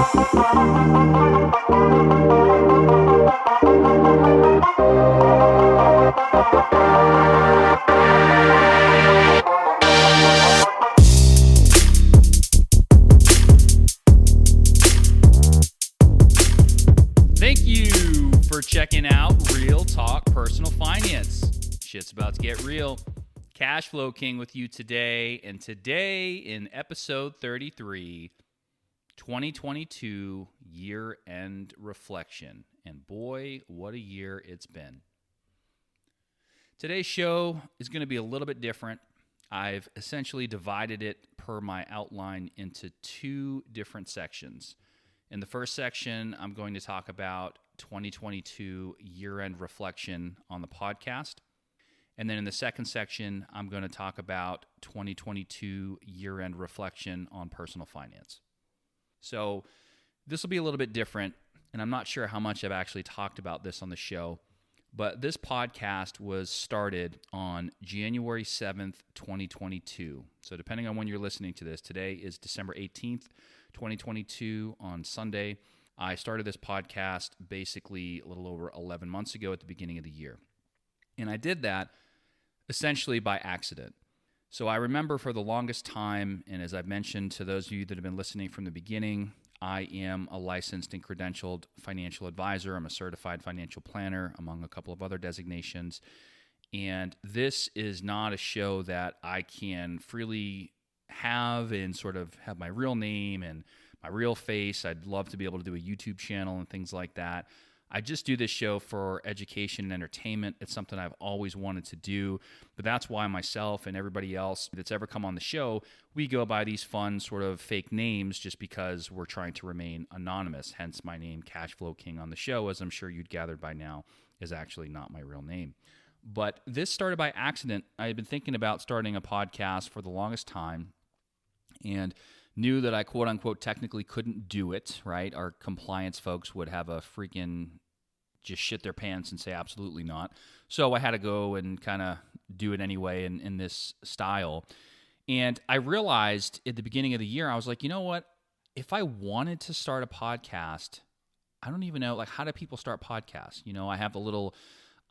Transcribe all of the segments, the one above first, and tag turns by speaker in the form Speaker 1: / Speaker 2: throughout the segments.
Speaker 1: Thank you for checking out Real Talk Personal Finance. Shit's about to get real. Cash Flow King with you today. And today in episode 33, 2022 year-end reflection. And boy, what a year it's been. Today's show is going to be a little bit different. I've essentially divided it per my outline into two different sections. In the first section, I'm going to talk about 2022 year-end reflection on the podcast. And then in the second section, I'm going to talk about 2022 year-end reflection on personal finance. So this will be a little bit different, and I'm not sure how much I've actually talked about this on the show, but this podcast was started on January 7th, 2022. So depending on when you're listening to this, today is December 18th, 2022 on Sunday. I started this podcast basically a little over 11 months ago at the beginning of the year. And I did that essentially by accident. So I remember for the longest time, and as I've mentioned to those of you that have been listening from the beginning, I am a licensed and credentialed financial advisor. I'm a certified financial planner, among a couple of other designations. And this is not a show that I can freely have and sort of have my real name and my real face. I'd love to be able to do a YouTube channel and things like that. I just do this show for education and entertainment. It's something I've always wanted to do, but that's why myself and everybody else that's ever come on the show, we go by these fun sort of fake names just because we're trying to remain anonymous. Hence my name, Cash Flow King, on the show, as I'm sure you'd gathered by now, is actually not my real name. But this started by accident. I had been thinking about starting a podcast for the longest time and knew that I quote-unquote technically couldn't do it, right? Our compliance folks would have a freaking just shit their pants and say absolutely not. So I had to go and kind of do it anyway in this style. And I realized at the beginning of the year, I was like, you know what? If I wanted to start a podcast, I don't even know, like, how do people start podcasts? You know, I have the little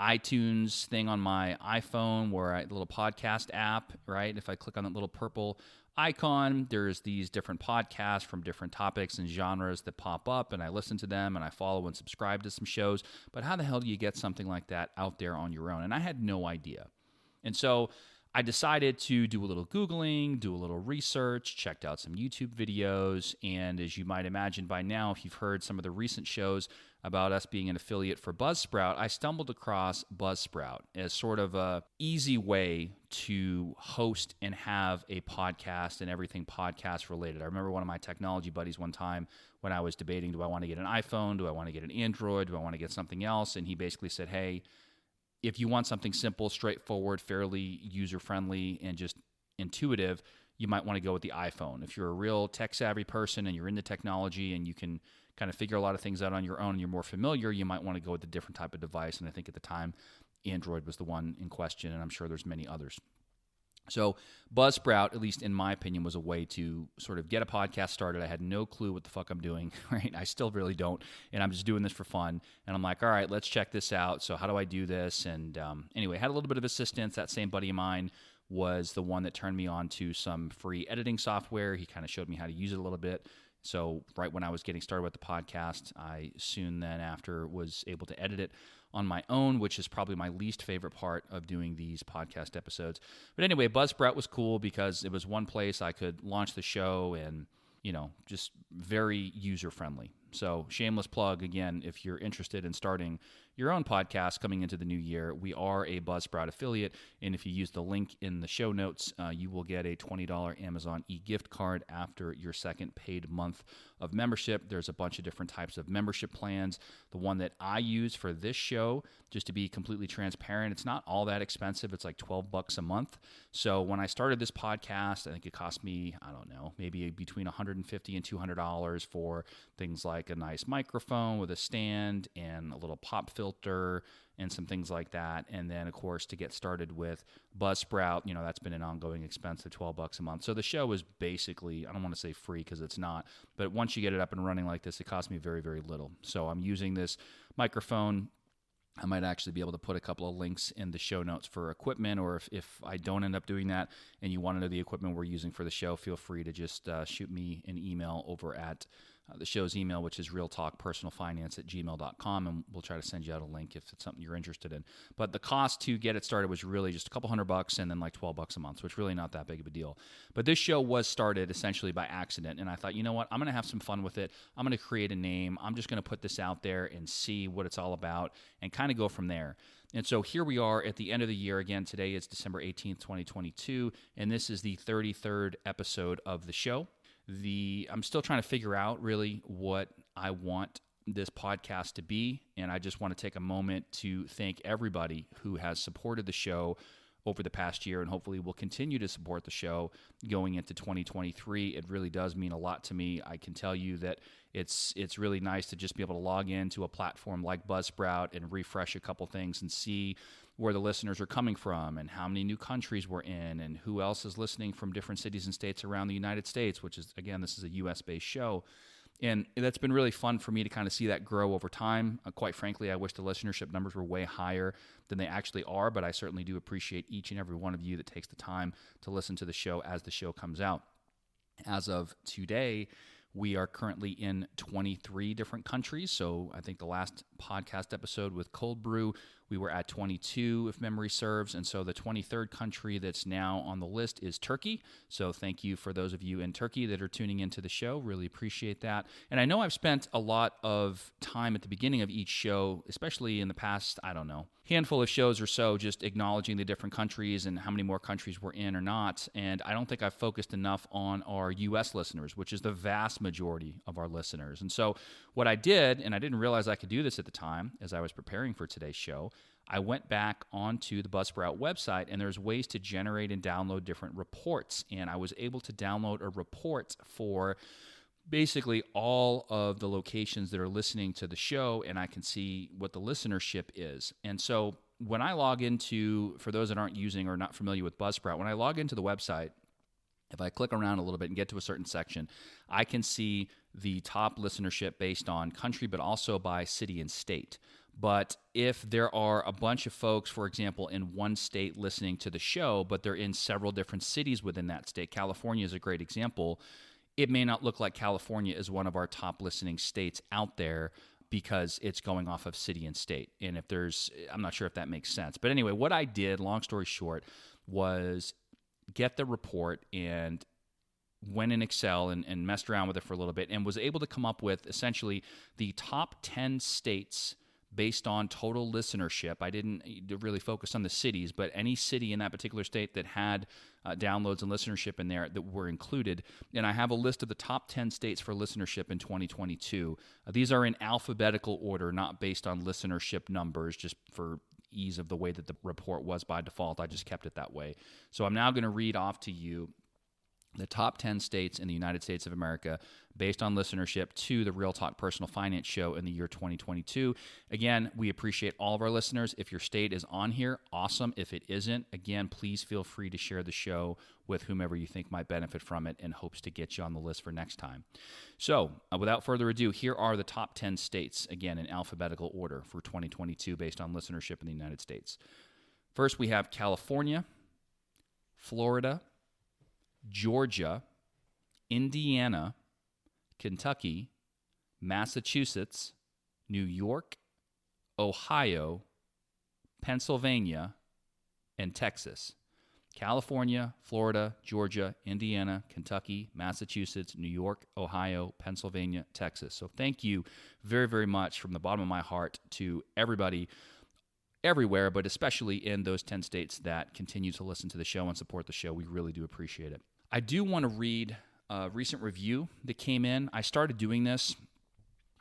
Speaker 1: iTunes thing on my iPhone where the little podcast app, right? If I click on that little purple icon, there's these different podcasts from different topics and genres that pop up, and I listen to them and I follow and subscribe to some shows. But how the hell do you get something like that out there on your own? And I had no idea. And so I decided to do a little Googling, do a little research, checked out some YouTube videos, and as you might imagine by now, if you've heard some of the recent shows about us being an affiliate for Buzzsprout, I stumbled across Buzzsprout as sort of a easy way to host and have a podcast and everything podcast related. I remember one of my technology buddies one time when I was debating, do I want to get an iPhone? Do I want to get an Android? Do I want to get something else? And he basically said, hey, if you want something simple, straightforward, fairly user-friendly, and just intuitive, you might want to go with the iPhone. If you're a real tech-savvy person and you're into technology and you can kind of figure a lot of things out on your own and you're more familiar, you might want to go with a different type of device. And I think at the time, Android was the one in question, and I'm sure there's many others. So Buzzsprout, at least in my opinion, was a way to sort of get a podcast started. I had no clue what the fuck I'm doing, right? I still really don't, and I'm just doing this for fun. And I'm like, all right, let's check this out. So how do I do this? And anyway, had a little bit of assistance. That same buddy of mine was the one that turned me on to some free editing software. He kind of showed me how to use it a little bit. So right when I was getting started with the podcast, I soon then after was able to edit it on my own, which is probably my least favorite part of doing these podcast episodes. But anyway, Buzzsprout was cool because it was one place I could launch the show and, you know, just very user-friendly. So shameless plug, again, if you're interested in starting your own podcast coming into the new year, we are a Buzzsprout affiliate, and if you use the link in the show notes, you will get a $20 Amazon e-gift card after your second paid month of membership. There's a bunch of different types of membership plans. The one that I use for this show, just to be completely transparent, it's not all that expensive. It's like $12 a month. So when I started this podcast, I think it cost me, I don't know, maybe between $150 and $200 for things like like a nice microphone with a stand and a little pop filter and some things like that. And then, of course, to get started with Buzzsprout, that's been an ongoing expense of $12 a month. So the show is basically, I don't want to say free because it's not, but once you get it up and running like this, it costs me very, very little. So I'm using this microphone. I might actually be able to put a couple of links in the show notes for equipment, or if I don't end up doing that and you want to know the equipment we're using for the show, feel free to just shoot me an email over at the show's email, which is realtalkpersonalfinance@gmail.com, and we'll try to send you out a link if it's something you're interested in. But the cost to get it started was really just a couple $100 and then like $12 a month, so it's really not that big of a deal. But this show was started essentially by accident, and I thought, you know what, I'm going to have some fun with it. I'm going to create a name. I'm just going to put this out there and see what it's all about and kind of go from there. And so here we are at the end of the year. Again, today is December 18th, 2022, and this is the 33rd episode of the show. I'm still trying to figure out really what I want this podcast to be, and I just want to take a moment to thank everybody who has supported the show over the past year, and hopefully will continue to support the show going into 2023. It really does mean a lot to me. I can tell you that it's really nice to just be able to log into a platform like Buzzsprout and refresh a couple things and see where the listeners are coming from and how many new countries we're in and who else is listening from different cities and states around the United States, which is, again, this is a U.S.-based show. And that's been really fun for me to kind of see that grow over time. Quite frankly, I wish the listenership numbers were way higher than they actually are, but I certainly do appreciate each and every one of you that takes the time to listen to the show as the show comes out. As of today, we are currently in 23 different countries. So I think the last podcast episode with Cold Brew, we were at 22, if memory serves. And so the 23rd country that's now on the list is Turkey. So thank you for those of you in Turkey that are tuning into the show. Really appreciate that. And I know I've spent a lot of time at the beginning of each show, especially in the past, handful of shows or so, just acknowledging the different countries and how many more countries we're in or not. And I don't think I've focused enough on our U.S. listeners, which is the vast majority of our listeners. And so what I did, and I didn't realize I could do this at the time as I was preparing for today's show, I went back onto the Buzzsprout website, and there's ways to generate and download different reports. And I was able to download a report for basically all of the locations that are listening to the show, and I can see what the listenership is. And so when I log into, for those that aren't using or not familiar with Buzzsprout, when I log into the website, if I click around a little bit and get to a certain section, I can see the top listenership based on country, but also by city and state. But if there are a bunch of folks, for example, in one state listening to the show, but they're in several different cities within that state, California is a great example, it may not look like California is one of our top listening states out there because it's going off of city and state. And I'm not sure if that makes sense. But anyway, what I did, long story short, was get the report and went in Excel and messed around with it for a little bit and was able to come up with essentially the top 10 states based on total listenership. I didn't really focus on the cities, but any city in that particular state that had downloads and listenership in there that were included. And I have a list of the top 10 states for listenership in 2022. These are in alphabetical order, not based on listenership numbers, just for ease of the way that the report was by default. I just kept it that way. So I'm now going to read off to you the top 10 states in the United States of America based on listenership to the Real Talk Personal Finance Show in the year 2022. Again, we appreciate all of our listeners. If your state is on here, awesome. If it isn't, again, please feel free to share the show with whomever you think might benefit from it in hopes to get you on the list for next time. So, without further ado, here are the top 10 states, again, in alphabetical order for 2022 based on listenership in the United States. First, we have California, Florida, Georgia, Indiana, Kentucky, Massachusetts, New York, Ohio, Pennsylvania, and Texas. California, Florida, Georgia, Indiana, Kentucky, Massachusetts, New York, Ohio, Pennsylvania, Texas. So thank you very, very much from the bottom of my heart to everybody everywhere, but especially in those 10 states that continue to listen to the show and support the show. We really do appreciate it. I do want to read a recent review that came in. I started doing this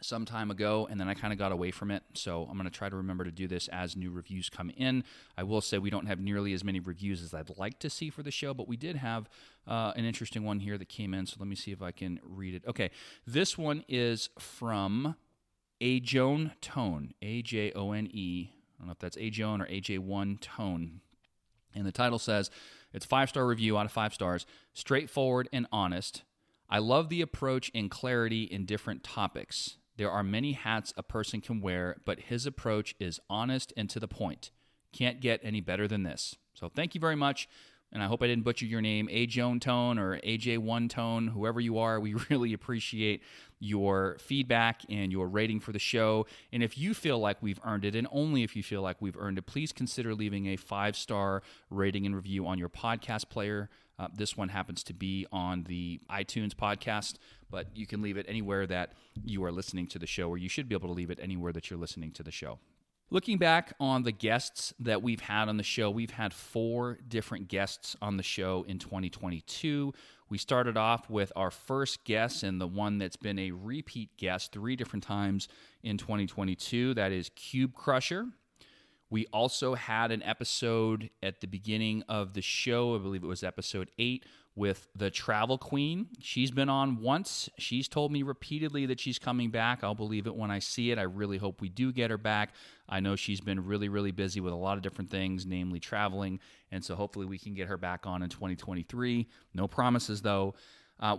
Speaker 1: some time ago, and then I kind of got away from it. So I'm going to try to remember to do this as new reviews come in. I will say we don't have nearly as many reviews as I'd like to see for the show, but we did have an interesting one here that came in. So let me see if I can read it. Okay, this one is from Ajone Tone, A-J-O-N-E. I don't know if that's Ajone or AJ1 Tone. And the title says, it's 5-star review out of 5 stars, straightforward and honest. I love the approach and clarity in different topics. There are many hats a person can wear, but his approach is honest and to the point. Can't get any better than this. So thank you very much, and I hope I didn't butcher your name, Ajone Tone or AJ1 Tone, whoever you are. We really appreciate your feedback and your rating for the show. And if you feel like we've earned it, and only if you feel like we've earned it, please consider leaving a 5-star rating and review on your podcast player. This one happens to be on the iTunes podcast, but you can leave it anywhere that you are listening to the show, or you should be able to leave it anywhere that you're listening to the show. Looking back on the guests that we've had on the show, we've had 4 different guests on the show in 2022. We started off with our first guest, and the one that's been a repeat guest 3 different times in 2022. That is Cube Crusher. We also had an episode at the beginning of the show, I believe it was episode 8, with the Travel Queen. She's been on once. She's told me repeatedly that she's coming back. I'll believe it when I see it. I really hope we do get her back. I know she's been really, really busy with a lot of different things, namely traveling, and so hopefully we can get her back on in 2023. No promises, though.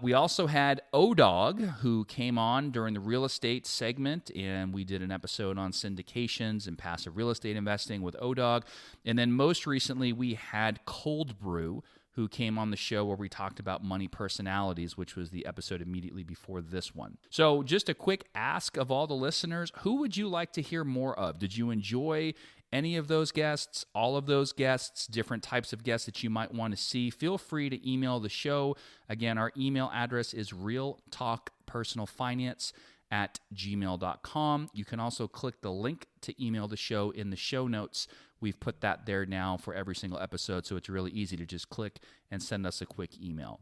Speaker 1: We also had O-Dog, who came on during the real estate segment, and we did an episode on syndications and passive real estate investing with O-Dog. And then most recently, we had Cold Brew, who came on the show where we talked about money personalities, which was the episode immediately before this one. So just a quick ask of all the listeners, who would you like to hear more of? Did you enjoy any of those guests, all of those guests, different types of guests that you might want to see? Feel free to email the show. Again, our email address is realtalkpersonalfinance@gmail.com. You can also click the link to email the show in the show notes. We've put that there now for every single episode, so it's really easy to just click and send us a quick email.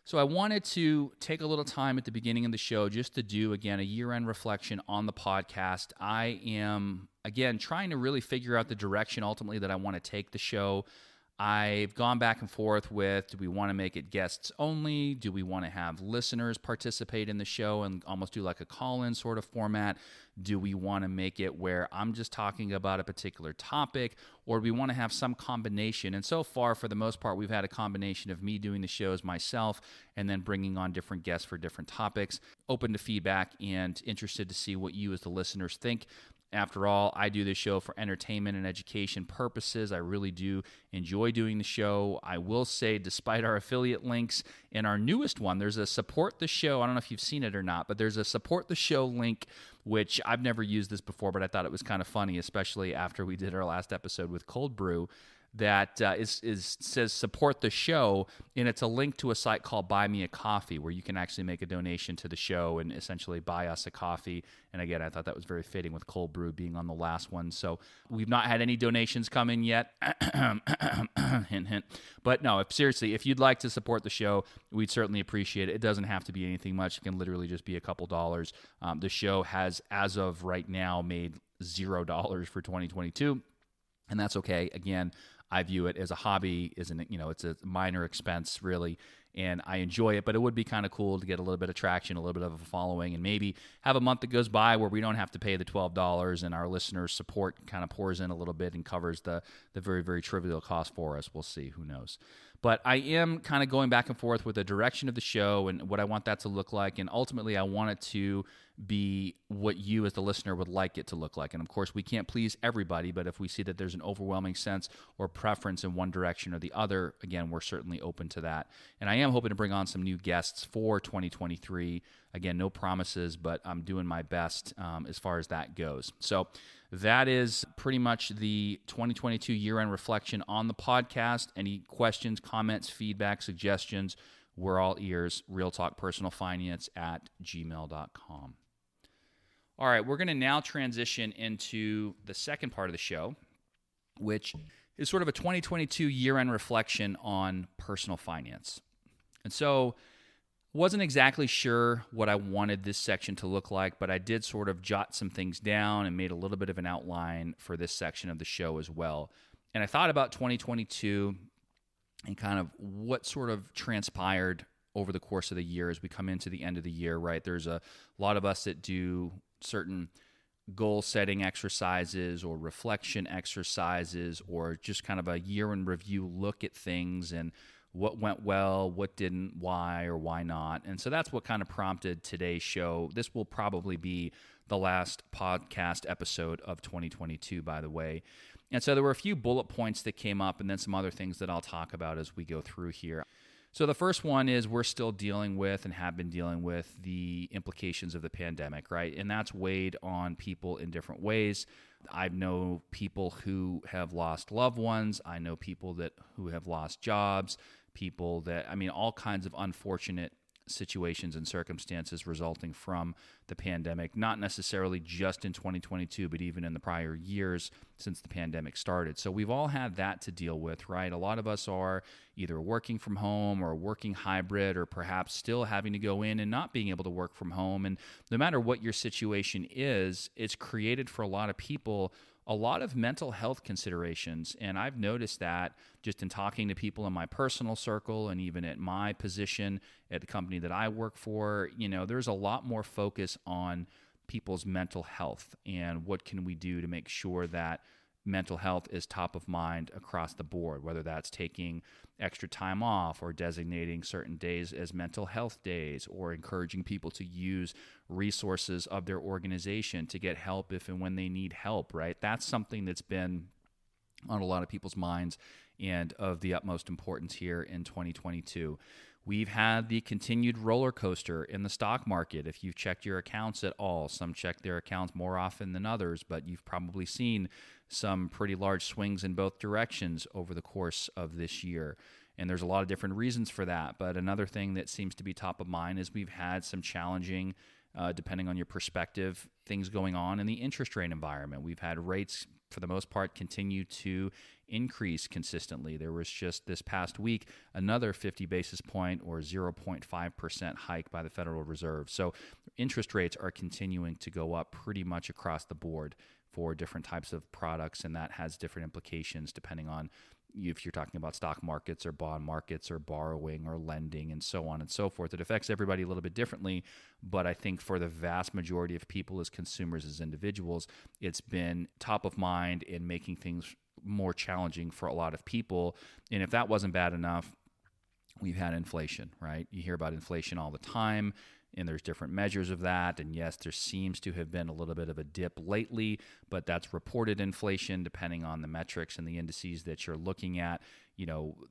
Speaker 1: So I wanted to take a little time at the beginning of the show just to do, again, a year-end reflection on the podcast. I am, again, trying to really figure out the direction ultimately that I want to take the show. I've gone back and forth with, do we want to make it guests only? Do we want to have listeners participate in the show and almost do like a call-in sort of format? Do we want to make it where I'm just talking about a particular topic, or do we want to have some combination? And so far, for the most part, we've had a combination of me doing the shows myself and then bringing on different guests for different topics. Open to feedback and interested to see what you as the listeners think. After all, I do this show for entertainment and education purposes. I really do enjoy doing the show. I will say, despite our affiliate links in our newest one, there's a support the show. I don't know if you've seen it or not, but there's a support the show link, which I've never used this before, but I thought it was kind of funny, especially after we did our last episode with Cold Brew. That says support the show, and it's a link to a site called Buy Me a Coffee, where you can actually make a donation to the show and essentially buy us a coffee. And again, I thought that was very fitting with Cold Brew being on the last one. So we've not had any donations come in yet. Hint, hint. But no, seriously, if you'd like to support the show, we'd certainly appreciate it. It doesn't have to be anything much. It can literally just be a couple dollars. The show has, as of right now, made $0 for 2022, and that's okay. Again, I view it as a hobby, it's a minor expense, really, and I enjoy it, but it would be kind of cool to get a little bit of traction, a little bit of a following, and maybe have a month that goes by where we don't have to pay the $12 and our listeners' support kind of pours in a little bit and covers the very, very trivial cost for us. We'll see. Who knows? But I am kind of going back and forth with the direction of the show and what I want that to look like, and ultimately I want it to be what you as the listener would like it to look like. And of course, we can't please everybody, but if we see that there's an overwhelming sense or preference in one direction or the other, again, we're certainly open to that. And I am hoping to bring on some new guests for 2023. Again, no promises, but I'm doing my best as far as that goes. So that is pretty much the 2022 year-end reflection on the podcast. Any questions, comments, feedback, suggestions, we're all ears. realtalkpersonalfinance@gmail.com. All right, we're going to now transition into the second part of the show, which is sort of a 2022 year-end reflection on personal finance. And so Wasn't exactly sure what I wanted this section to look like, but I did sort of jot some things down and made a little bit of an outline for this section of the show as well. And I thought about 2022 and kind of what sort of transpired over the course of the year as we come into the end of the year, right? There's a lot of us that do certain goal setting exercises or reflection exercises or just kind of a year in review look at things and what went well, what didn't, why or why not. And so that's what kind of prompted today's show. This will probably be the last podcast episode of 2022, by the way. And so there were a few bullet points that came up and then some other things that I'll talk about as we go through here. So the first one is we're still dealing with and have been dealing with the implications of the pandemic, right? And that's weighed on people in different ways. I know people who have lost loved ones. I know people who have lost jobs, people that, all kinds of unfortunate situations and circumstances resulting from the pandemic, not necessarily just in 2022, but even in the prior years since the pandemic started. So we've all had that to deal with, right? A lot of us are either working from home or working hybrid or perhaps still having to go in and not being able to work from home. And no matter what your situation is, it's created for a lot of people a lot of mental health considerations. And I've noticed that just in talking to people in my personal circle and even at my position at the company that I work for, there's a lot more focus on people's mental health and what can we do to make sure that mental health is top of mind across the board, whether that's taking extra time off or designating certain days as mental health days or encouraging people to use resources of their organization to get help if and when they need help, right? That's something that's been on a lot of people's minds and of the utmost importance here in 2022. We've had the continued roller coaster in the stock market. If you've checked your accounts at all, some check their accounts more often than others, but you've probably seen some pretty large swings in both directions over the course of this year. And there's a lot of different reasons for that. But another thing that seems to be top of mind is we've had some challenging, depending on your perspective, things going on in the interest rate environment. We've had rates, for the most part, continue to increase consistently. There was just this past week another 50 basis point or 0.5% hike by the Federal Reserve. So interest rates are continuing to go up pretty much across the board for different types of products, and that has different implications depending on if you're talking about stock markets or bond markets or borrowing or lending and so on and so forth. It affects everybody a little bit differently, but I think for the vast majority of people as consumers, as individuals, it's been top of mind in making things more challenging for a lot of people. And if that wasn't bad enough, we've had inflation, right? You hear about inflation all the time, and there's different measures of that. And yes, there seems to have been a little bit of a dip lately, but that's reported inflation depending on the metrics and the indices that you're looking at.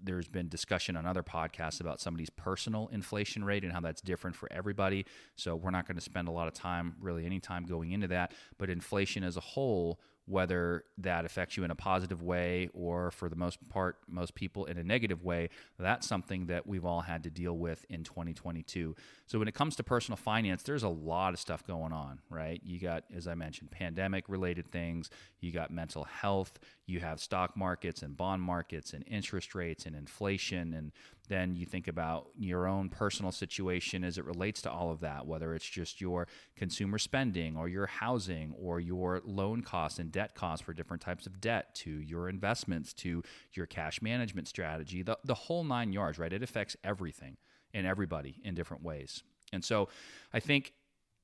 Speaker 1: There's been discussion on other podcasts about somebody's personal inflation rate and how that's different for everybody. So we're not going to spend a lot of time, really any time going into that. But inflation as a whole, whether that affects you in a positive way or for the most part, most people in a negative way, that's something that we've all had to deal with in 2022. So when it comes to personal finance, there's a lot of stuff going on, right? You got, as I mentioned, pandemic related things, you got mental health, you have stock markets and bond markets and interest rates and inflation. And then you think about your own personal situation as it relates to all of that, whether it's just your consumer spending or your housing or your loan costs and debt costs for different types of debt, to your investments, to your cash management strategy, the whole nine yards, right? It affects everything and everybody in different ways. And so I think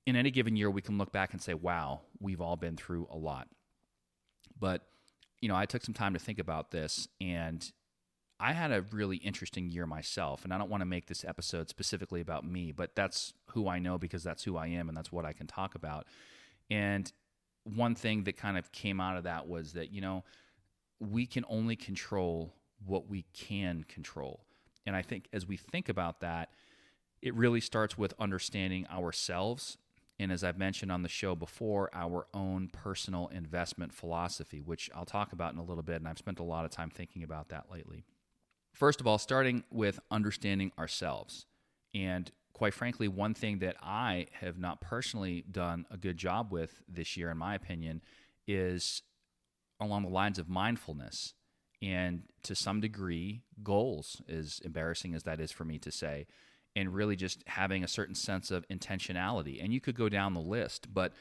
Speaker 1: in any given year, we can look back and say, wow, we've all been through a lot. But, I took some time to think about this, and I had a really interesting year myself, and I don't want to make this episode specifically about me, but that's who I know because that's who I am and that's what I can talk about. And one thing that kind of came out of that was that, we can only control what we can control. And I think as we think about that, it really starts with understanding ourselves. And as I've mentioned on the show before, our own personal investment philosophy, which I'll talk about in a little bit. And I've spent a lot of time thinking about that lately. First of all, starting with understanding ourselves. And quite frankly, one thing that I have not personally done a good job with this year, in my opinion, is along the lines of mindfulness and to some degree, goals, as embarrassing as that is for me to say. and really just having a certain sense of intentionality. And you could go down the list, but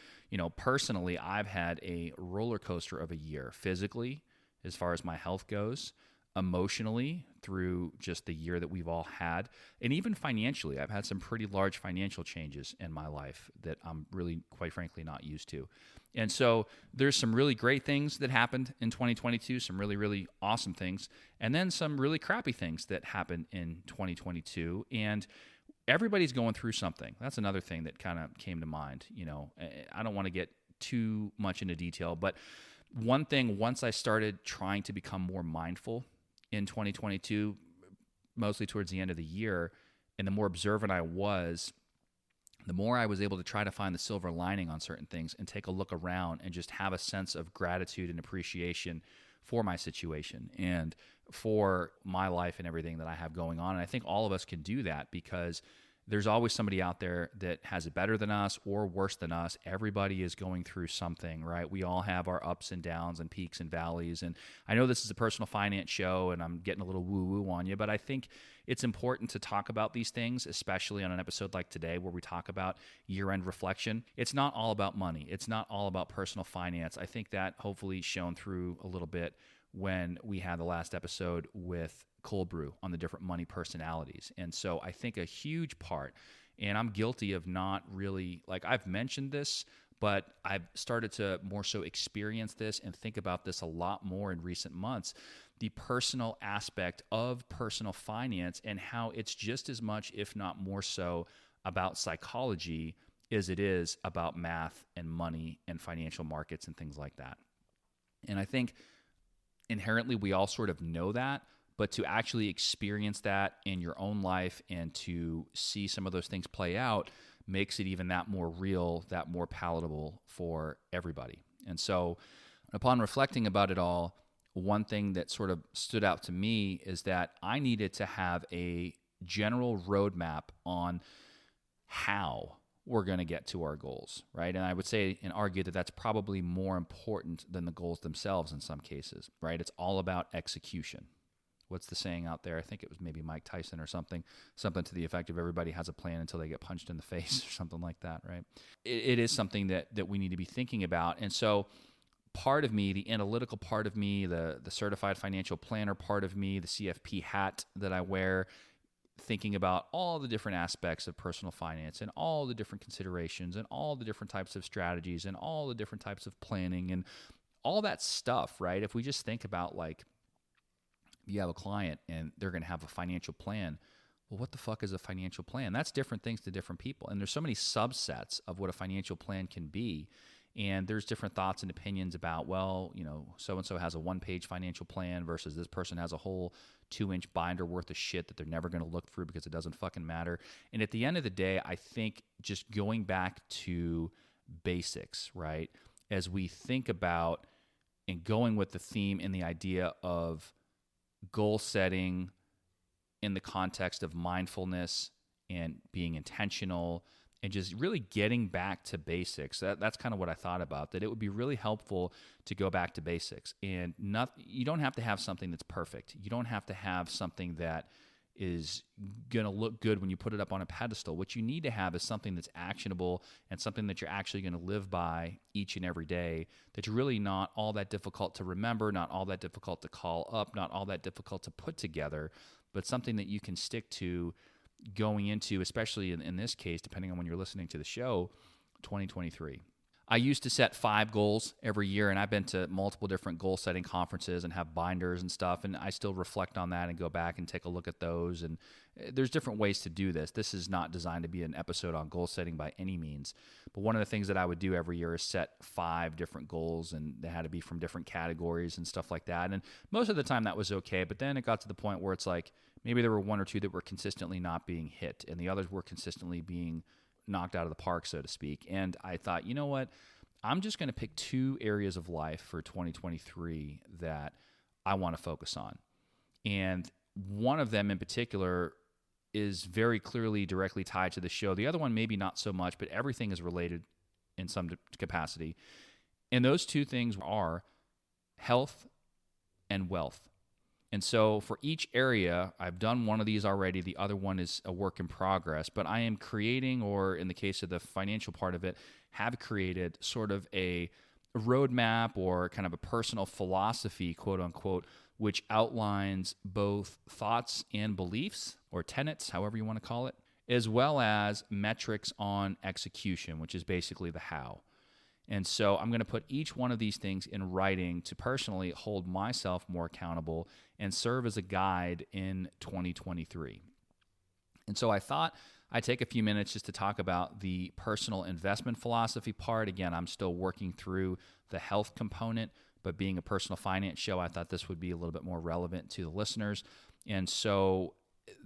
Speaker 1: personally, I've had a roller coaster of a year physically, as far as my health goes, emotionally through just the year that we've all had, and even financially. I've had some pretty large financial changes in my life that I'm really, quite frankly, not used to. And so there's some really great things that happened in 2022, some really, really awesome things, and then some really crappy things that happened in 2022. And everybody's going through something. That's another thing that kind of came to mind. I don't want to get too much into detail, but one thing, once I started trying to become more mindful in 2022, mostly towards the end of the year, and the more observant I was, the more I was able to try to find the silver lining on certain things and take a look around and just have a sense of gratitude and appreciation for my situation and for my life and everything that I have going on. And I think all of us can do that, because there's always somebody out there that has it better than us or worse than us. Everybody is going through something, right? We all have our ups and downs and peaks and valleys. And I know this is a personal finance show and I'm getting a little woo-woo on you, but I think it's important to talk about these things, especially on an episode like today where we talk about year-end reflection. It's not all about money. It's not all about personal finance. I think that hopefully shone through a little bit when we had the last episode with Cold Brew on the different money personalities. And so I think a huge part, and I'm guilty of not really, I've mentioned this, but I've started to more so experience this and think about this a lot more in recent months, the personal aspect of personal finance and how it's just as much, if not more so, about psychology as it is about math and money and financial markets and things like that. And I think inherently we all sort of know that, but to actually experience that in your own life and to see some of those things play out makes it even that more real, that more palatable for everybody. And so upon reflecting about it all, one thing that sort of stood out to me is that I needed to have a general roadmap on how we're going to get to our goals, right? And I would say and argue that that's probably more important than the goals themselves in some cases, right? It's all about execution. What's the saying out there? I think it was maybe Mike Tyson or something to the effect of everybody has a plan until they get punched in the face or something like that, right? It is something that we need to be thinking about. And so part of me, the analytical part of me, the certified financial planner part of me, the CFP hat that I wear, thinking about all the different aspects of personal finance and all the different considerations and all the different types of strategies and all the different types of planning and all that stuff, right? If we just think about you have a client and they're going to have a financial plan. Well, what the fuck is a financial plan? That's different things to different people. And there's so many subsets of what a financial plan can be. And there's different thoughts and opinions about, so-and-so has a one-page financial plan versus this person has a whole 2-inch binder worth of shit that they're never going to look through because it doesn't fucking matter. And at the end of the day, I think just going back to basics, right? As we think about and going with the theme and the idea of goal setting in the context of mindfulness and being intentional and just really getting back to basics. That's kind of what I thought about, that it would be really helpful to go back to basics. And you don't have to have something that's perfect. You don't have to have something that is going to look good when you put it up on a pedestal. What you need to have is something that's actionable and something that you're actually going to live by each and every day, that's really not all that difficult to remember, not all that difficult to call up, not all that difficult to put together, but something that you can stick to going into, especially in this case, depending on when you're listening to the show, 2023. I used to set 5 goals every year, and I've been to multiple different goal-setting conferences and have binders and stuff, and I still reflect on that and go back and take a look at those. And there's different ways to do this. This is not designed to be an episode on goal-setting by any means, but one of the things that I would do every year is set 5 different goals, and they had to be from different categories and stuff like that. And most of the time that was okay, but then it got to the point where it's like maybe there were 1 or 2 that were consistently not being hit, and the others were consistently being knocked out of the park, so to speak. And I thought, you know what? I'm just going to pick 2 areas of life for 2023 that I want to focus on. And one of them in particular is very clearly directly tied to the show. The other one, maybe not so much, but everything is related in some capacity. And those 2 things are health and wealth. And so for each area, I've done one of these already. The other one is a work in progress, but I am creating, or in the case of the financial part of it, have created sort of a roadmap or kind of a personal philosophy, quote unquote, which outlines both thoughts and beliefs or tenets, however you want to call it, as well as metrics on execution, which is basically the how. And so I'm going to put each one of these things in writing to personally hold myself more accountable and serve as a guide in 2023. And so I thought I'd take a few minutes just to talk about the personal investment philosophy part. Again, I'm still working through the health component, but being a personal finance show, I thought this would be a little bit more relevant to the listeners. And so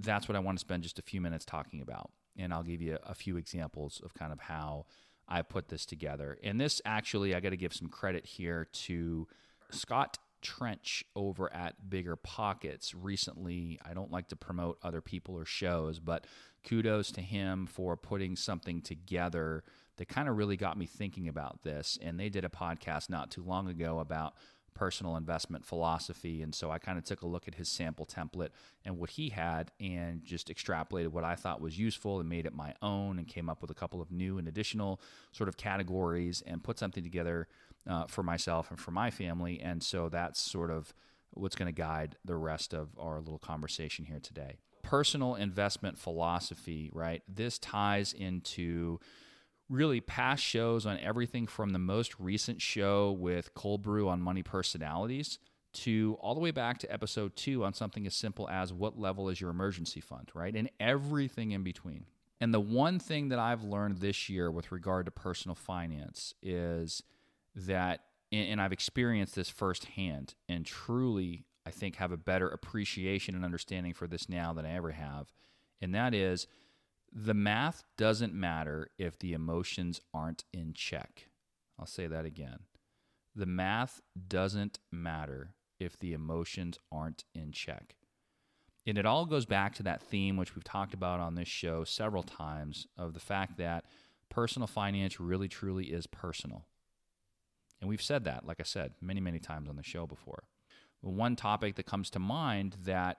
Speaker 1: that's what I want to spend just a few minutes talking about. And I'll give you a few examples of kind of how I put this together. And this actually, I got to give some credit here to Scott Trench over at Bigger Pockets. Recently, I don't like to promote other people or shows, but kudos to him for putting something together that kind of really got me thinking about this. And they did a podcast not too long ago about personal investment philosophy. And so I kind of took a look at his sample template and what he had and just extrapolated what I thought was useful and made it my own and came up with a couple of new and additional sort of categories and put something together for myself and for my family. And so that's sort of what's going to guide the rest of our little conversation here today. Personal investment philosophy, right? This ties into really past shows on everything from the most recent show with Cold Brew on money personalities to all the way back to episode 2 on something as simple as what level is your emergency fund, right? And everything in between. And the one thing that I've learned this year with regard to personal finance is that, and I've experienced this firsthand and truly, I think, have a better appreciation and understanding for this now than I ever have. And that is, the math doesn't matter if the emotions aren't in check. I'll say that again. The math doesn't matter if the emotions aren't in check. And it all goes back to that theme, which we've talked about on this show several times, of the fact that personal finance really, truly is personal. And we've said that, like I said, many, many times on the show before. One topic that comes to mind that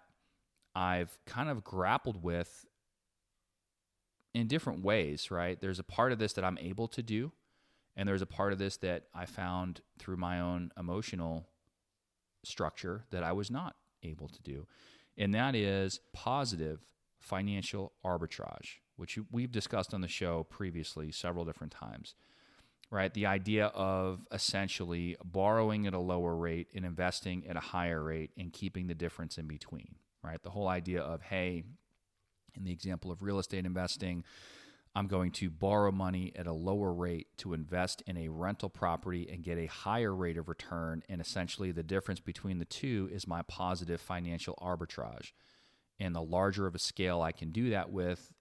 Speaker 1: I've kind of grappled with in different ways, right? There's a part of this that I'm able to do, and there's a part of this that I found through my own emotional structure that I was not able to do. And that is positive financial arbitrage, which we've discussed on the show previously several different times, right? The idea of essentially borrowing at a lower rate and investing at a higher rate and keeping the difference in between, right? The whole idea of, hey, in the example of real estate investing, I'm going to borrow money at a lower rate to invest in a rental property and get a higher rate of return. And essentially the difference between the two is my positive financial arbitrage. And the larger of a scale I can do that with,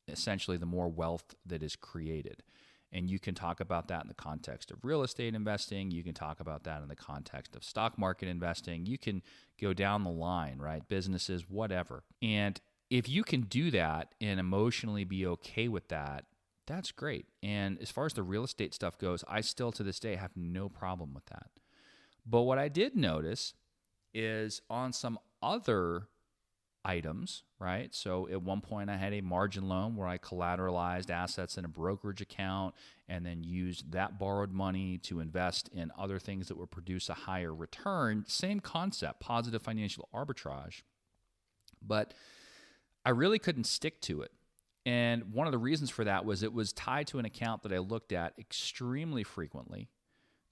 Speaker 1: essentially the more wealth that is created. And you can talk about that in the context of real estate investing. You can talk about that in the context of stock market investing. You can go down the line, right? Businesses, whatever. And if you can do that and emotionally be okay with that, that's great. And as far as the real estate stuff goes, I still to this day have no problem with that. But what I did notice is on some other items, right? So at one point I had a margin loan where I collateralized assets in a brokerage account and then used that borrowed money to invest in other things that would produce a higher return. Same concept, positive financial arbitrage. But I really couldn't stick to it. And one of the reasons for that was it was tied to an account that I looked at extremely frequently.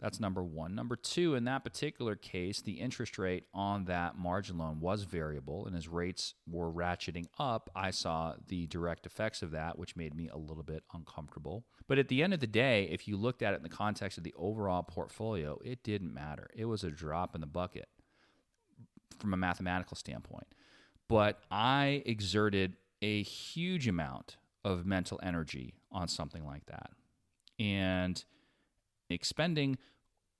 Speaker 1: That's number one. Number two, in that particular case, the interest rate on that margin loan was variable, and as rates were ratcheting up, I saw the direct effects of that, which made me a little bit uncomfortable. But at the end of the day, if you looked at it in the context of the overall portfolio, it didn't matter. It was a drop in the bucket from a mathematical standpoint. But I exerted a huge amount of mental energy on something like that. And expending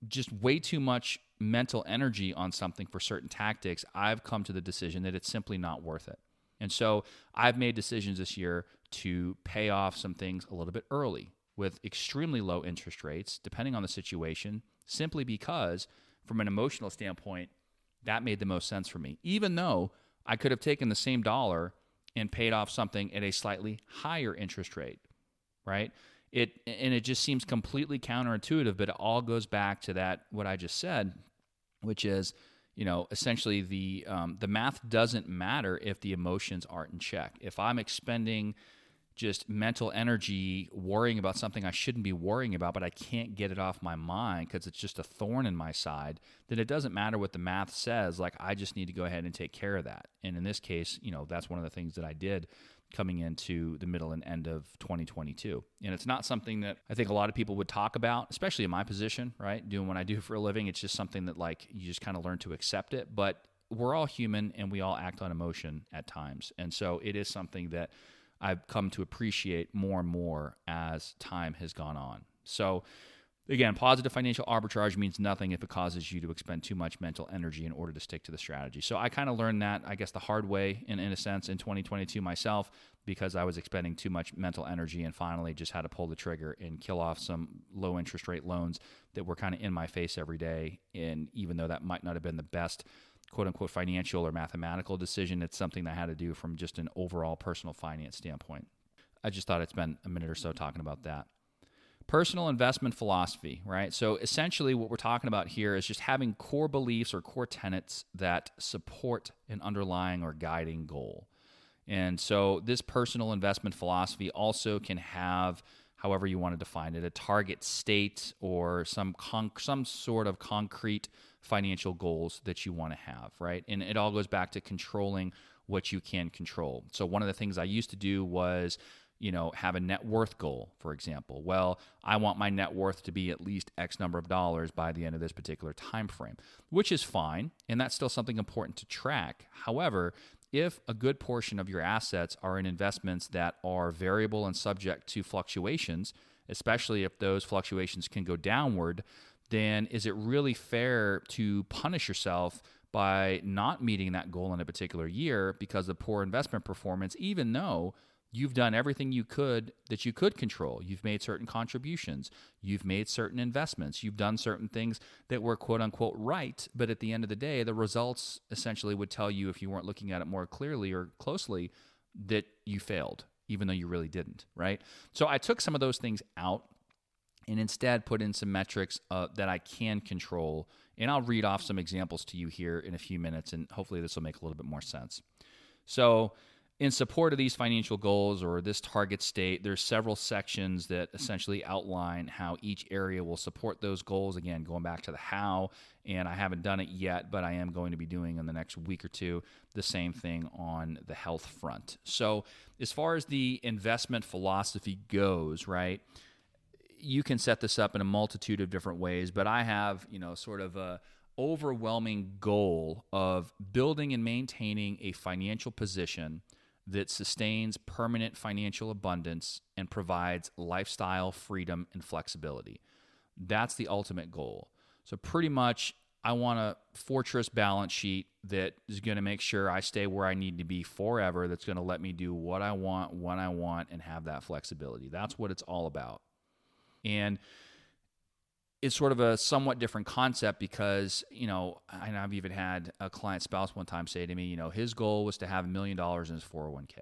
Speaker 1: just way too much mental energy on something for certain tactics, I've come to the decision that it's simply not worth it. And so I've made decisions this year to pay off some things a little bit early with extremely low interest rates, depending on the situation, simply because from an emotional standpoint, That made the most sense for me, even though I could have taken the same dollar and paid off something at a slightly higher interest rate, right? It just seems completely counterintuitive, but it all goes back to that what I just said, which is, essentially the math doesn't matter if the emotions aren't in check. If I'm expending just mental energy worrying about something I shouldn't be worrying about, but I can't get it off my mind because it's just a thorn in my side, then it doesn't matter what the math says. Like, I just need to go ahead and take care of that. And in this case, that's one of the things that I did coming into the middle and end of 2022. And it's not something that I think a lot of people would talk about, especially in my position, right? Doing what I do for a living. It's just something that, like, you just kind of learn to accept it. But we're all human and we all act on emotion at times. And so it is something that I've come to appreciate more and more as time has gone on. So again, positive financial arbitrage means nothing if it causes you to expend too much mental energy in order to stick to the strategy. So I kind of learned that, I guess, the hard way in a sense in 2022 myself, because I was expending too much mental energy and finally just had to pull the trigger and kill off some low interest rate loans that were kind of in my face every day. And even though that might not have been the best quote unquote financial or mathematical decision, it's something that I had to do from just an overall personal finance standpoint. I just thought I'd spend a minute or so talking about that. Personal investment philosophy, right? So essentially what we're talking about here is just having core beliefs or core tenets that support an underlying or guiding goal. And so this personal investment philosophy also can have, however you want to define it, a target state or some sort of concrete financial goals that you want to have, right? And it all goes back to controlling what you can control. So one of the things I used to do was, have a net worth goal, for example. Well, I want my net worth to be at least X number of dollars by the end of this particular time frame, which is fine, and that's still something important to track. However, if a good portion of your assets are in investments that are variable and subject to fluctuations, especially if those fluctuations can go downward, then is it really fair to punish yourself by not meeting that goal in a particular year because of poor investment performance, even though you've done everything you could that you could control? You've made certain contributions. You've made certain investments. You've done certain things that were quote unquote right. But at the end of the day, the results essentially would tell you, if you weren't looking at it more clearly or closely, that you failed, even though you really didn't, right? So I took some of those things out and instead put in some metrics that I can control. And I'll read off some examples to you here in a few minutes, and hopefully this will make a little bit more sense. So in support of these financial goals or this target state, there's several sections that essentially outline how each area will support those goals. Again, going back to the how, and I haven't done it yet, but I am going to be doing in the next week or two the same thing on the health front. So as far as the investment philosophy goes, right, you can set this up in a multitude of different ways, but I have, sort of a overwhelming goal of building and maintaining a financial position that sustains permanent financial abundance and provides lifestyle freedom and flexibility. That's the ultimate goal. So pretty much I want a fortress balance sheet that is going to make sure I stay where I need to be forever, that's going to let me do what I want, when I want, and have that flexibility. That's what it's all about. And it's sort of a somewhat different concept because, and I've even had a client spouse one time say to me, his goal was to have $1 million in his 401k.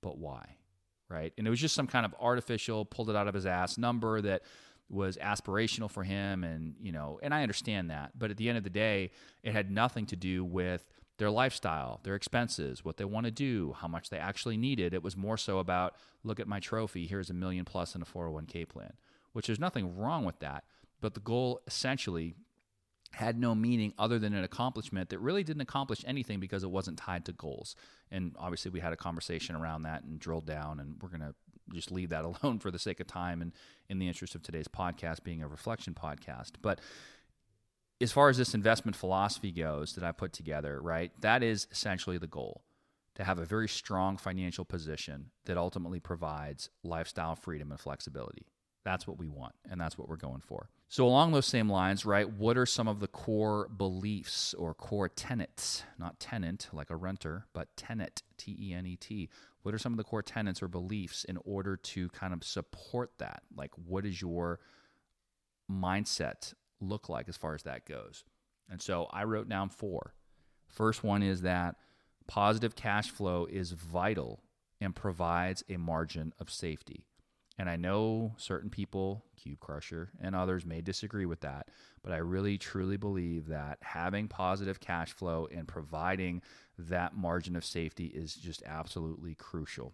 Speaker 1: But why? Right? And it was just some kind of artificial, pulled it out of his ass number that was aspirational for him. And, and I understand that. But at the end of the day, it had nothing to do with their lifestyle, their expenses, what they want to do, how much they actually needed. It was more so about, look at my trophy, here's $1 million plus in a 401k plan, which there's nothing wrong with that. But the goal essentially had no meaning other than an accomplishment that really didn't accomplish anything because it wasn't tied to goals. And obviously we had a conversation around that and drilled down, and we're going to just leave that alone for the sake of time and in the interest of today's podcast being a reflection podcast. But as far as this investment philosophy goes that I put together, right, that is essentially the goal, to have a very strong financial position that ultimately provides lifestyle freedom and flexibility. That's what we want, and that's what we're going for. So along those same lines, right, what are some of the core beliefs or core tenets, not tenant like a renter, but tenet, T-E-N-E-T. What are some of the core tenets or beliefs in order to kind of support that? Like, what is your mindset look like as far as that goes? And so I wrote down 4. First one is that positive cash flow is vital and provides a margin of safety. And I know certain people, Cube Crusher and others, may disagree with that, but I really truly believe that having positive cash flow and providing that margin of safety is just absolutely crucial.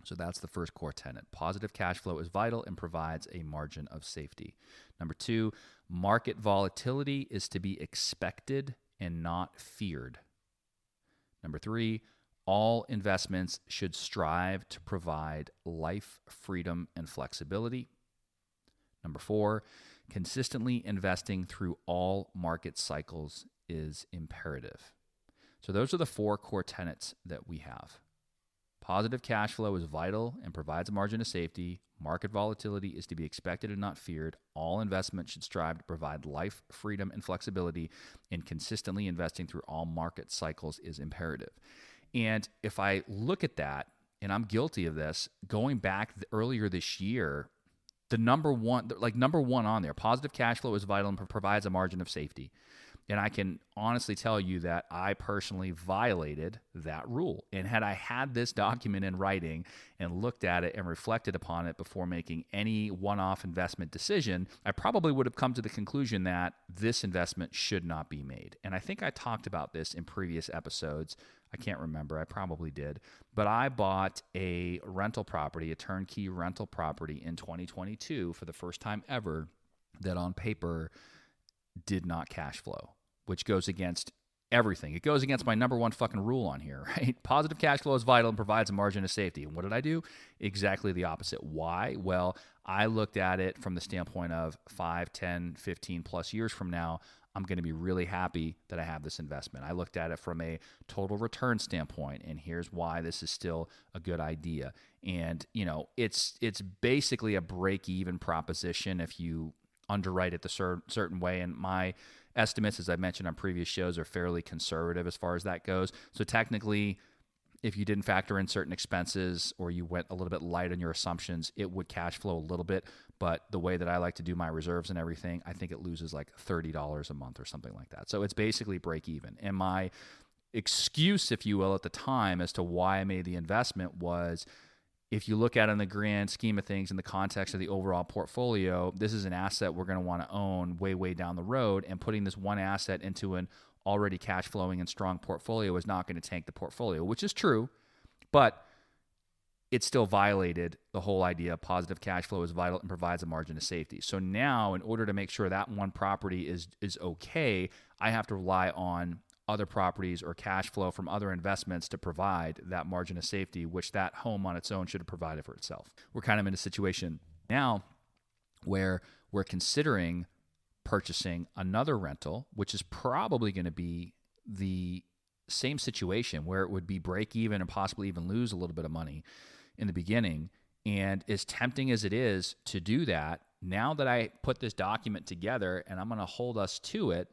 Speaker 1: So that's the first core tenet. Positive cash flow is vital and provides a margin of safety. Number 2, market volatility is to be expected and not feared. Number 3, all investments should strive to provide life, freedom, and flexibility. Number 4, consistently investing through all market cycles is imperative. So those are the 4 core tenets that we have. Positive cash flow is vital and provides a margin of safety. Market volatility is to be expected and not feared. All investments should strive to provide life, freedom, and flexibility. And consistently investing through all market cycles is imperative. And if I look at that, and I'm guilty of this, going back earlier this year, the number one on there, positive cash flow is vital and provides a margin of safety. And I can honestly tell you that I personally violated that rule. And had I had this document in writing and looked at it and reflected upon it before making any one-off investment decision, I probably would have come to the conclusion that this investment should not be made. And I think I talked about this in previous episodes. I can't remember. I probably did. But I bought a rental property, a turnkey rental property in 2022 for the first time ever that on paper did not cash flow, which goes against everything. It goes against my number one fucking rule on here, right? Positive cash flow is vital and provides a margin of safety. And what did I do? Exactly the opposite. Why? Well, I looked at it from the standpoint of 5, 10, 15 plus years from now, I'm going to be really happy that I have this investment. I looked at it from a total return standpoint, and here's why this is still a good idea. And, you know, it's basically a break-even proposition if you underwrite it the certain way. And my estimates, as I mentioned on previous shows, are fairly conservative as far as that goes. So technically, if you didn't factor in certain expenses or you went a little bit light on your assumptions, it would cash flow a little bit. But the way that I like to do my reserves and everything, I think it loses like $30 a month or something like that. So it's basically break even. And my excuse, if you will, at the time as to why I made the investment was, if you look at it in the grand scheme of things in the context of the overall portfolio, this is an asset we're going to want to own way, way down the road, and putting this one asset into an already cash flowing and strong portfolio is not going to tank the portfolio, which is true, but it still violated the whole idea of positive cash flow is vital and provides a margin of safety. So now, in order to make sure that one property is okay, I have to rely on other properties or cash flow from other investments to provide that margin of safety, which that home on its own should have provided for itself. We're kind of in a situation now where we're considering purchasing another rental, which is probably going to be the same situation where it would be break even and possibly even lose a little bit of money in the beginning. And as tempting as it is to do that, now that I put this document together and I'm going to hold us to it,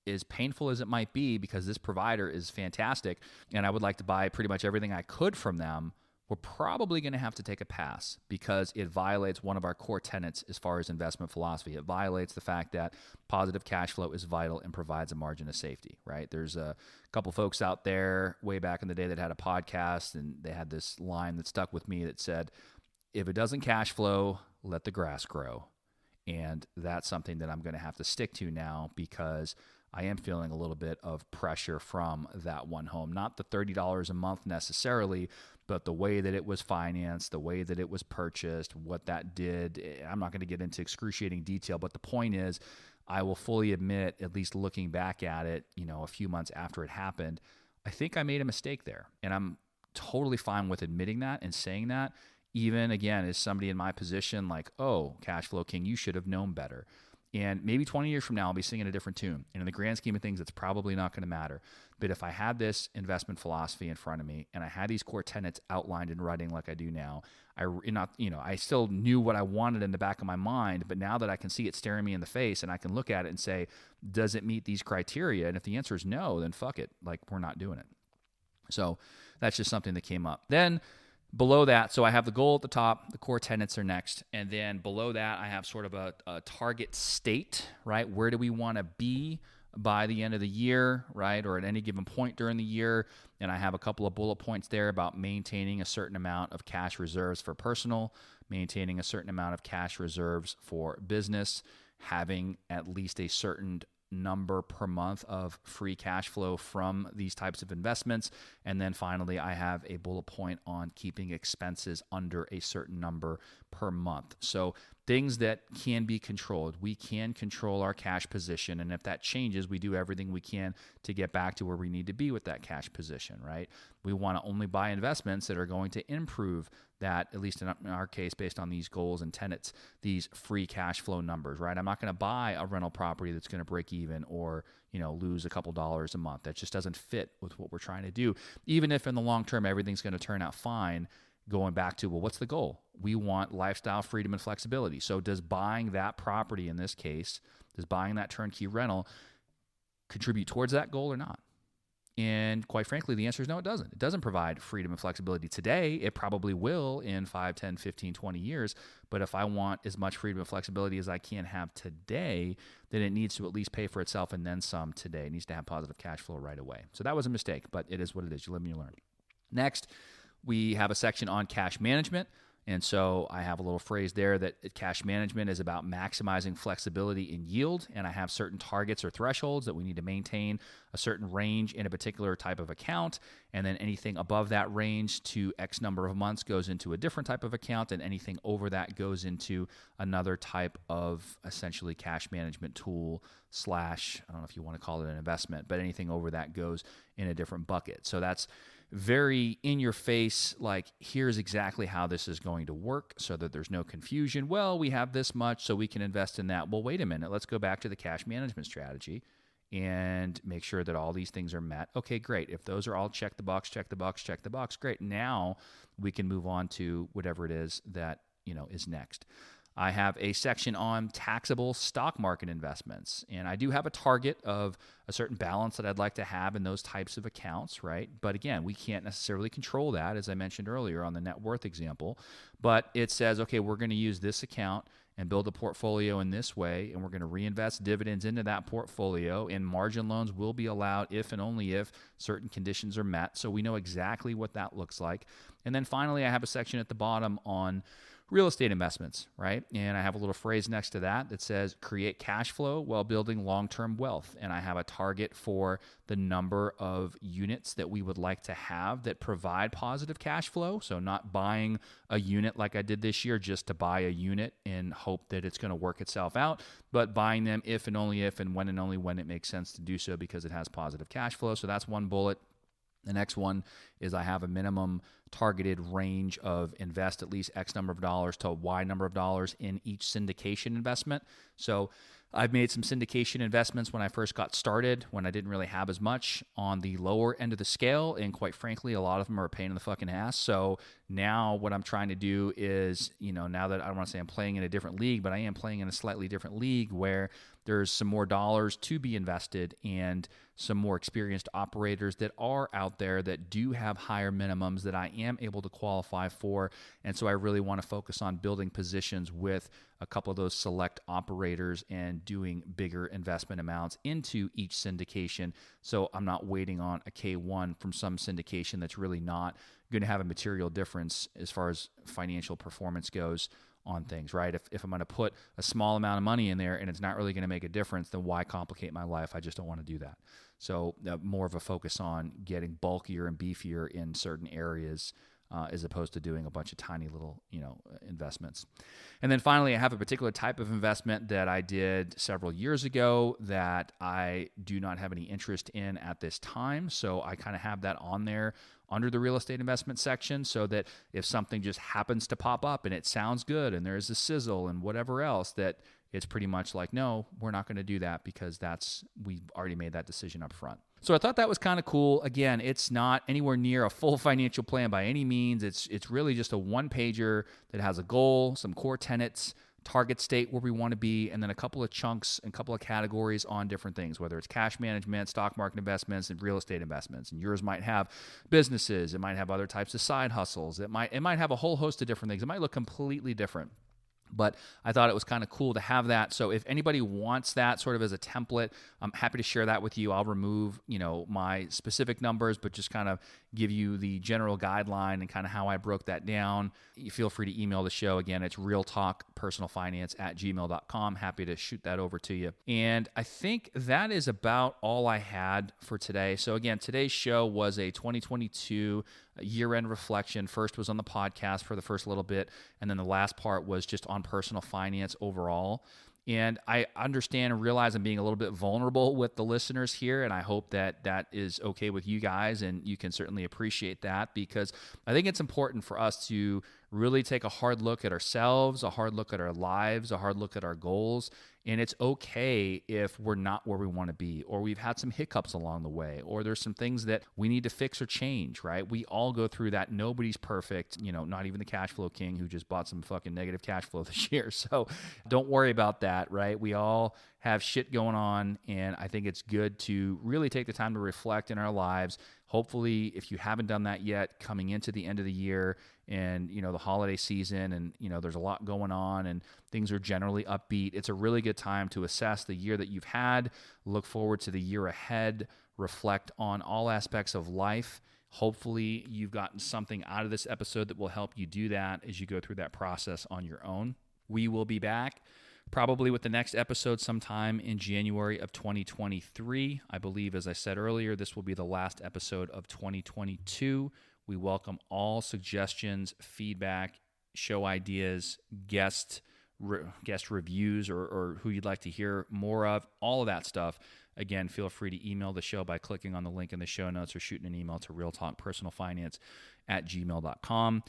Speaker 1: as painful as it might be, because this provider is fantastic and I would like to buy pretty much everything I could from them, we're probably going to have to take a pass because it violates one of our core tenets as far as investment philosophy. It violates the fact that positive cash flow is vital and provides a margin of safety, right? There's a couple folks out there way back in the day that had a podcast, and they had this line that stuck with me that said, if it doesn't cash flow, let the grass grow. And that's something that I'm going to have to stick to now because I am feeling a little bit of pressure from that one home. Not the $30 a month necessarily, but the way that it was financed, the way that it was purchased, what that did. I'm not going to get into excruciating detail, but the point is, I will fully admit, at least looking back at it, a few months after it happened, I think I made a mistake there. And I'm totally fine with admitting that and saying that. Even, again, as somebody in my position, like, oh, Cash Flow King, you should have known better. And maybe 20 years from now, I'll be singing a different tune. And in the grand scheme of things, it's probably not going to matter. But if I had this investment philosophy in front of me and I had these core tenets outlined in writing like I do now, I still knew what I wanted in the back of my mind. But now that I can see it staring me in the face and I can look at it and say, does it meet these criteria? And if the answer is no, then fuck it. Like, we're not doing it. So that's just something that came up. Then below that, so I have the goal at the top, the core tenets are next, and then below that I have sort of a target state, right? Where do we want to be by the end of the year, right, or at any given point during the year. And I have a couple of bullet points there about maintaining a certain amount of cash reserves for personal, maintaining a certain amount of cash reserves for business, having at least a certain number per month of free cash flow from these types of investments. And then finally, I have a bullet point on keeping expenses under a certain number per month. So things that can be controlled. We can control our cash position. And if that changes, we do everything we can to get back to where we need to be with that cash position, right? We want to only buy investments that are going to improve that, at least in our case, based on these goals and tenets, these free cash flow numbers, right? I'm not going to buy a rental property that's going to break even or, lose a couple dollars a month. That just doesn't fit with what we're trying to do. Even if in the long term, everything's going to turn out fine, going back to, well, what's the goal? We want lifestyle freedom and flexibility. So does buying that property in this case, does buying that turnkey rental contribute towards that goal or not? And quite frankly, the answer is no, it doesn't. It doesn't provide freedom and flexibility today. It probably will in 5, 10, 15, 20 years. But if I want as much freedom and flexibility as I can have today, then it needs to at least pay for itself and then some today. It needs to have positive cash flow right away. So that was a mistake, but it is what it is. You live and you learn. Next, we have a section on cash management. And so I have a little phrase there that cash management is about maximizing flexibility and yield. And I have certain targets or thresholds that we need to maintain a certain range in a particular type of account. And then anything above that range to X number of months goes into a different type of account. And anything over that goes into another type of essentially cash management tool / I don't know if you want to call it an investment, but anything over that goes in a different bucket. So that's very in your face, like, here's exactly how this is going to work so that there's no confusion. Well, we have this much, so we can invest in that. Well, wait a minute. Let's go back to the cash management strategy and make sure that all these things are met. Okay, great. If those are all check the box, great. Now we can move on to whatever it is that, is next. I have a section on taxable stock market investments, and I do have a target of a certain balance that I'd like to have in those types of accounts, right? But again, we can't necessarily control that, as I mentioned earlier on the net worth example, but it says, okay, we're going to use this account and build a portfolio in this way, and we're going to reinvest dividends into that portfolio, and margin loans will be allowed if and only if certain conditions are met. So we know exactly what that looks like. And then finally, I have a section at the bottom on real estate investments, right? And I have a little phrase next to that that says create cash flow while building long-term wealth. And I have a target for the number of units that we would like to have that provide positive cash flow. So not buying a unit like I did this year just to buy a unit and hope that it's going to work itself out, but buying them if and only if and only when it makes sense to do so because it has positive cash flow. So that's one bullet. The next one is I have a minimum targeted range of invest at least X number of dollars to Y number of dollars in each syndication investment. So I've made some syndication investments when I first got started, when I didn't really have as much on the lower end of the scale. And quite frankly, a lot of them are a pain in the fucking ass. So now what I'm trying to do is, now that I don't want to say I'm playing in a different league, but I am playing in a slightly different league where there's some more dollars to be invested and some more experienced operators that are out there that do have higher minimums that I am able to qualify for. And so I really want to focus on building positions with a couple of those select operators and doing bigger investment amounts into each syndication. So I'm not waiting on a K1 from some syndication that's really not going to have a material difference as far as financial performance goes on things, right? If I'm going to put a small amount of money in there and it's not really going to make a difference, then why complicate my life? I just don't want to do that. So more of a focus on getting bulkier and beefier in certain areas as opposed to doing a bunch of tiny little, investments. And then finally, I have a particular type of investment that I did several years ago that I do not have any interest in at this time. So I kind of have that on there under the real estate investment section so that if something just happens to pop up and it sounds good and there's a sizzle and whatever else, that it's pretty much like, no, we're not going to do that because we've already made that decision up front. So I thought that was kind of cool. Again, it's not anywhere near a full financial plan by any means. It's really just a one-pager that has a goal, some core tenets, target state where we want to be, and then a couple of chunks and a couple of categories on different things, whether it's cash management, stock market investments, and real estate investments. And yours might have businesses. It might have other types of side hustles. It might have a whole host of different things. It might look completely different. But I thought it was kind of cool to have that. So if anybody wants that sort of as a template, I'm happy to share that with you. I'll remove, my specific numbers, but just kind of give you the general guideline and kind of how I broke that down. You feel free to email the show. Again, it's realtalkpersonalfinance@gmail.com. Happy to shoot that over to you. And I think that is about all I had for today. So again, today's show was a 2022 year-end reflection. First was on the podcast for the first little bit, and then the last part was just on personal finance overall. And I understand and realize I'm being a little bit vulnerable with the listeners here, and I hope that that is okay with you guys, and you can certainly appreciate that, because I think it's important for us to really take a hard look at ourselves, a hard look at our lives, a hard look at our goals. And it's okay if we're not where we want to be, or we've had some hiccups along the way, or there's some things that we need to fix or change, right? We all go through that. Nobody's perfect, not even the cash flow king who just bought some fucking negative cash flow this year. So don't worry about that, right? We all have shit going on, and I think it's good to really take the time to reflect in our lives. Hopefully, if you haven't done that yet, coming into the end of the year and, the holiday season, and, there's a lot going on and things are generally upbeat, it's a really good time to assess the year that you've had, look forward to the year ahead, reflect on all aspects of life. Hopefully, you've gotten something out of this episode that will help you do that as you go through that process on your own. We will be back probably with the next episode sometime in January of 2023. I believe, as I said earlier, this will be the last episode of 2022. We welcome all suggestions, feedback, show ideas, guest reviews, or who you'd like to hear more of, all of that stuff. Again, feel free to email the show by clicking on the link in the show notes or shooting an email to realtalkpersonalfinance@gmail.com.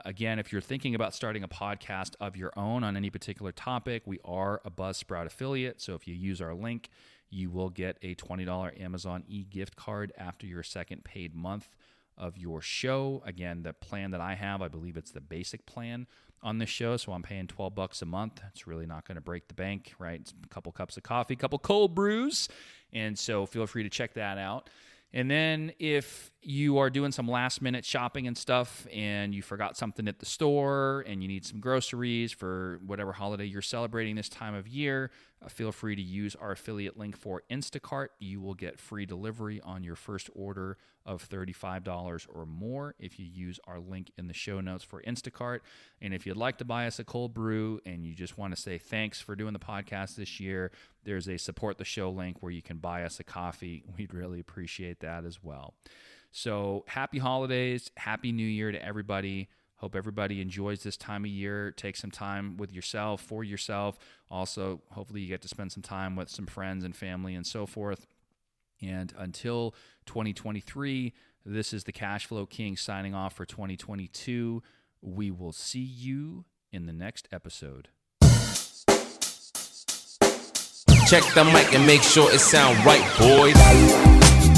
Speaker 1: Again, if you're thinking about starting a podcast of your own on any particular topic, we are a Buzzsprout affiliate. So if you use our link, you will get a $20 Amazon e-gift card after your second paid month of your show. Again, the plan that I have, I believe it's the basic plan on this show, so I'm paying $12 a month. It's really not going to break the bank, right? It's a couple cups of coffee, a couple cold brews, and so feel free to check that out. And then if you are doing some last-minute shopping and stuff and you forgot something at the store and you need some groceries for whatever holiday you're celebrating this time of year, feel free to use our affiliate link for Instacart. You will get free delivery on your first order of $35 or more if you use our link in the show notes for Instacart. And if you'd like to buy us a cold brew and you just want to say thanks for doing the podcast this year, there's a support the show link where you can buy us a coffee. We'd really appreciate that as well. So happy holidays, happy new year to everybody. Hope everybody enjoys this time of year. Take some time with yourself, for yourself. Also, hopefully you get to spend some time with some friends and family and so forth. And until 2023, this is the Cash Flow King signing off for 2022. We will see you in the next episode.
Speaker 2: Check the mic and make sure it sound right, boys.